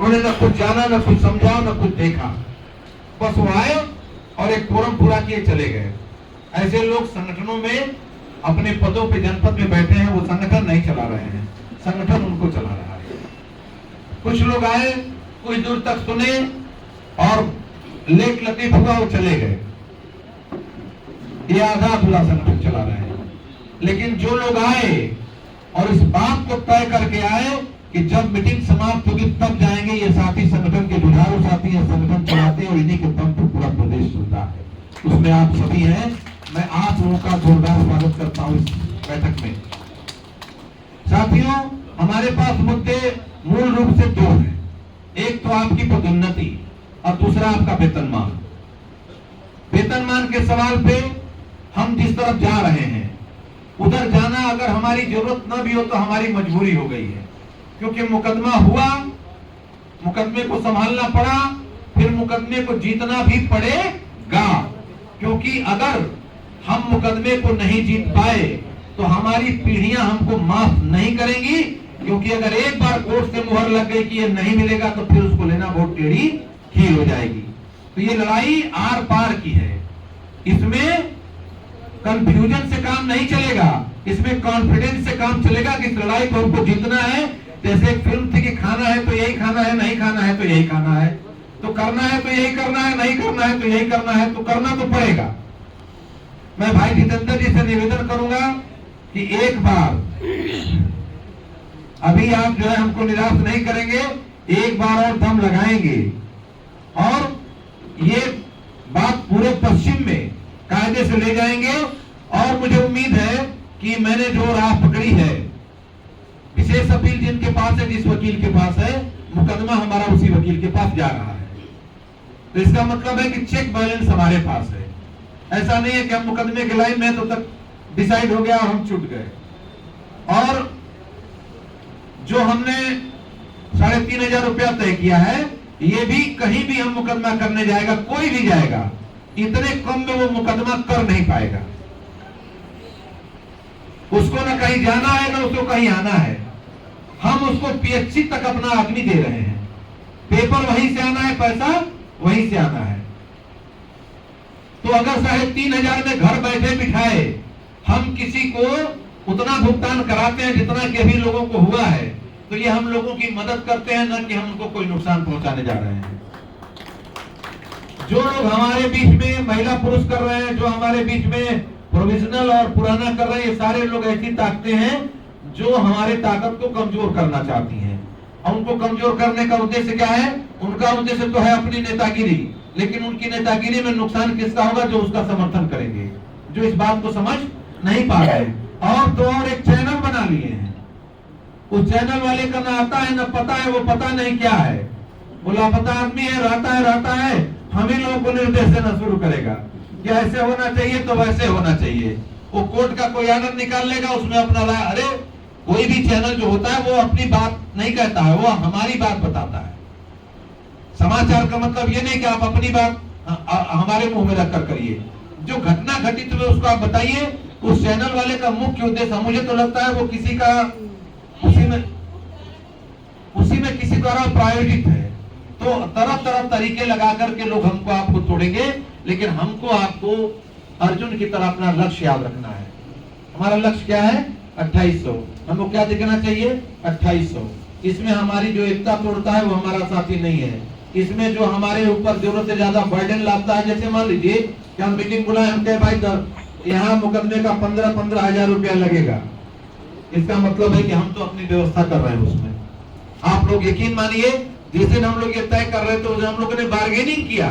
उन्होंने न कुछ जाना, न कुछ समझा, न कुछ देखा, बस वो आए और एक फोरम पूरा किए चले गए। ऐसे लोग संगठनों में अपने पदों पे जनपद में बैठे हैं, वो संगठन नहीं चला रहे हैं, संगठन उनको चला रहा है। कुछ लोग आए, कुछ दूर तक सुने और लेट लतीफ हुआ, वो चले गए। ये आधा अधूरा संगठन चला रहे हैं। लेकिन जो लोग आए और इस बात को तय करके आए कि जब मीटिंग समाप्त होगी तब जाएंगे, ये साथी संगठन के जुझारू साथी है, संगठन चलाते हैं और इन्हीं के दम पर पूरा प्रदेश चलता है। उसमें आप सभी हैं। मैं आप लोगों का जोरदार स्वागत करता हूं इस बैठक में। साथियों, हमारे पास मुद्दे मूल रूप से दो हैं। एक तो आपकी पदोन्नति और दूसरा आपका वेतनमान। वेतनमान के सवाल पे हम जिस तरफ जा रहे हैं उधर जाना अगर हमारी जरूरत न भी हो तो हमारी मजबूरी हो गई है, क्योंकि मुकदमा हुआ, मुकदमे को संभालना पड़ा, फिर मुकदमे को जीतना भी पड़ेगा। क्योंकि अगर हम मुकदमे को नहीं जीत पाए तो हमारी पीढ़ियां हमको माफ नहीं करेंगी, क्योंकि अगर एक बार कोर्ट से मुहर लग गई कि ये नहीं मिलेगा तो फिर उसको लेना बहुत टेढ़ी खीर हो जाएगी। तो ये लड़ाई आर पार की है। इसमें कंफ्यूजन से काम नहीं चलेगा, इसमें कॉन्फिडेंस से काम चलेगा कि इस लड़ाई को हमको जीतना है। जैसे एक फिल्म थी कि खाना है तो यही खाना है, नहीं खाना है तो यही खाना है, तो करना है तो यही करना है, नहीं करना है तो यही करना है, तो करना तो पड़ेगा। मैं भाई जितेंद्र जी से निवेदन करूंगा कि एक बार अभी आप जो है हमको निराश नहीं करेंगे, एक बार और दम लगाएंगे और ये बात पूरे पश्चिम में कायदे से ले जाएंगे। और मुझे उम्मीद है कि मैंने जो राह पकड़ी है, विशेष अपील जिनके पास है, जिस वकील के पास है, मुकदमा हमारा उसी वकील के पास जा रहा है। तो इसका मतलब है कि चेक बैलेंस हमारे पास है। ऐसा नहीं है कि हम मुकदमे के लाइन में तो तक डिसाइड हो गया और हम छूट गए। और जो हमने 3,500 रुपया तय किया है, ये भी कहीं भी हम मुकदमा करने जाएगा, कोई भी जाएगा, इतने कम में वो मुकदमा कर नहीं पाएगा। उसको ना कहीं जाना है, ना उसको कहीं आना है। हम उसको पीएचसी तक अपना आदमी दे रहे हैं। पेपर वहीं से आना है, पैसा वहीं से आना है। तो अगर 3,500 में घर बैठे बिठाए हम किसी को उतना भुगतान कराते हैं जितना कि अभी लोगों को हुआ है, तो ये हम लोगों की मदद करते हैं, न कि हम उनको कोई नुकसान पहुंचाने जा रहे हैं। जो लोग हमारे बीच में महिला पुरुष कर रहे हैं, जो हमारे बीच में प्रोविजनल और पुराना कर रहे हैं, ये सारे लोग ऐसी ताकतें हैं जो हमारे ताकत को कमजोर करना चाहती हैं। और उनको कमजोर करने का उद्देश्य क्या है? उनका उद्देश्य तो है अपनी नेतागिरी, लेकिन उनकी नेतागिरी में नुकसान किसका होगा? जो उसका समर्थन करेंगे, जो इस बात को समझ नहीं पा रहे। और तो और एक चैनल बना लिए हैं, उस चैनल वाले का ना आता है ना पता है, वो पता नहीं क्या है, वो लापता आदमी है, रहता है, हम ही लोगों को निर्देश देना शुरू करेगा कि ऐसे होना चाहिए तो वैसे होना चाहिए। वो कोर्ट का कोई आनंद निकाल लेगा, उसमें अपना राय। अरे कोई भी चैनल जो होता है वो अपनी बात नहीं कहता है, वो हमारी बात बताता है। समाचार का मतलब ये नहीं कि आप अपनी बात हमारे मुंह में रखकर करिए, जो घटना घटित हुई उसको आप बताइए। उस चैनल वाले का मुख्य उद्देश्य, मुझे तो लगता है वो किसी का उसी में किसी द्वारा प्रायोजित है। तो तरह तरीके लगा करके लोग हमको आपको तोड़ेंगे, लेकिन हमको आपको अर्जुन की तरह अपना लक्ष्य याद रखना है। हमारा लक्ष्य क्या है? 2800। हमको क्या दिखना चाहिए? 2800। इसमें हमारी जो एकता तोड़ता है वो हमारा साथी नहीं है। इसमें जो हमारे ऊपर जरूरत से ज्यादा बर्डन लाता है, जैसे मान लीजिए कि हम मीटिंग बुलाए, हम कहे भाई यहाँ मुकदमे का 15 हजार रुपया लगेगा, इसका मतलब है कि हम तो अपनी व्यवस्था कर रहे हैं उसमें। आप लोग यकीन मानिए, जिस दिन हम लोग ये तय कर रहे थे हम लोगों ने बार्गेनिंग किया।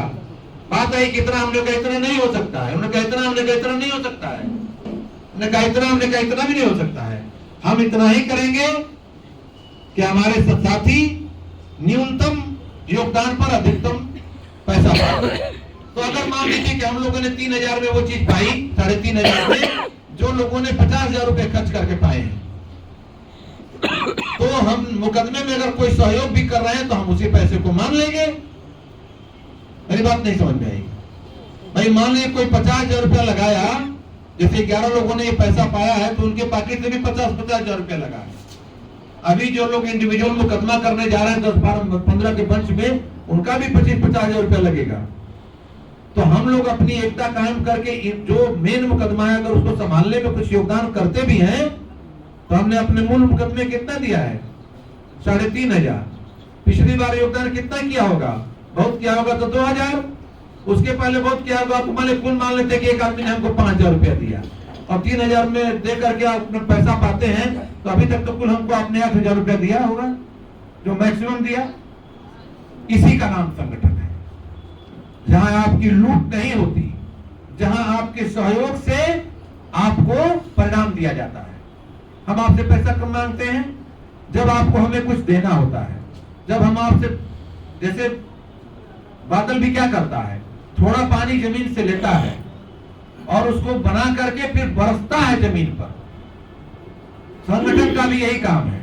बात है कितना, हमने कहा इतना नहीं हो सकता है, उन्होंने कहा इतना, हमने कहा इतना नहीं हो सकता है, उन्होंने कहा इतना, हमने कहा इतना भी नहीं हो सकता है। हम इतना ही करेंगे कि हमारे साथी न्यूनतम योगदान पर अधिकतम पैसा पाए। तो अगर मान लीजिए कि हम लोगों ने 3,000 में वो चीज पाई, 3,500 में जो लोगों ने 50,000 रुपए खर्च करके पाए हैं, तो हम मुकदमे में अगर कोई सहयोग भी कर रहे हैं तो हम उसी पैसे को मान लेंगे। मेरी बात नहीं समझ में आई भाई। मान लीजिए कोई 50,000 रुपया लगाया, जैसे 11 लोगों ने ये पैसा पाया है तो उनके पॉकेट से भी 50,000 रुपया लगा है। अभी जो लोग इंडिविजुअल मुकदमा करने जा रहे हैं 10-15 के बंच में, उनका भी 25-50 हजार रुपया लगेगा। तो हम लोग अपनी एकता कायम करके जो मेन मुकदमा है अगर उसको संभालने में कुछ योगदान करते भी हैं, तो हमने अपने मूल मुकदमे कितना दिया है? 3,500। पिछली बार योगदान कितना किया होगा? बहुत किया होगा तो 2,000। उसके पहले बहुत किया होगा तो कुल मान लेते कि एक आदमी ने हमको 5,000 रुपया दिया और 3,000 में दे करके अपना पैसा पाते हैं, तो अभी तक तो कुल हमको आपने 8,000 रुपया दिया होगा, जो मैक्सिमम दिया। इसी का नाम संगठन है, जहां आपकी लूट नहीं होती, जहां आपके सहयोग से आपको परिणाम दिया जाता है। हम आपसे पैसा कम मांगते हैं जब आपको हमें कुछ देना होता है। जब हम आपसे, जैसे बादल भी क्या करता है, थोड़ा पानी जमीन से लेता है और उसको बना करके फिर बरसता है जमीन पर। संगठन का भी यही काम है।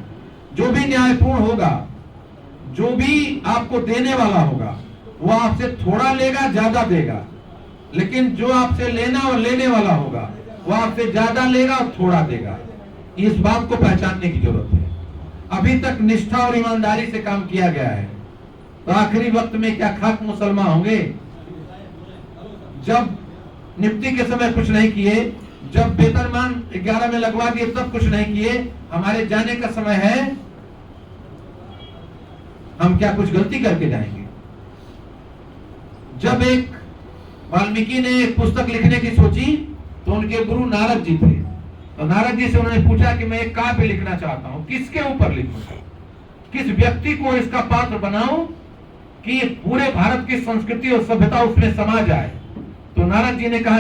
जो भी न्यायपूर्ण होगा, जो भी आपको देने वाला होगा, वो आपसे थोड़ा लेगा, ज्यादा देगा। लेकिन जो आपसे लेना और लेने वाला होगा, वो आपसे ज्यादा लेगा और थोड़ा देगा। इस बात को पहचानने की जरूरत है। अभी तक निष्ठा और ईमानदारी से काम किया गया है, तो आखिरी वक्त में क्या खाक मुसलमान होंगे? जब नियुक्ति के समय कुछ नहीं किए, जब वेतनमान 11 में लगवा दिए तब कुछ नहीं किए, हमारे जाने का समय है, हम क्या कुछ गलती करके जाएंगे? जब एक वाल्मीकि ने एक पुस्तक लिखने की सोची, तो उनके गुरु नारद जी थे। तो नारद जी से उन्होंने पूछा कि मैं एक काव्य लिखना चाहता हूं, किसके ऊपर लिखूं, किस व्यक्ति को इसका पात्र बनाऊं कि पूरे भारत की संस्कृति और सभ्यता उसमें समा जाए। तो नारद जी ने कहा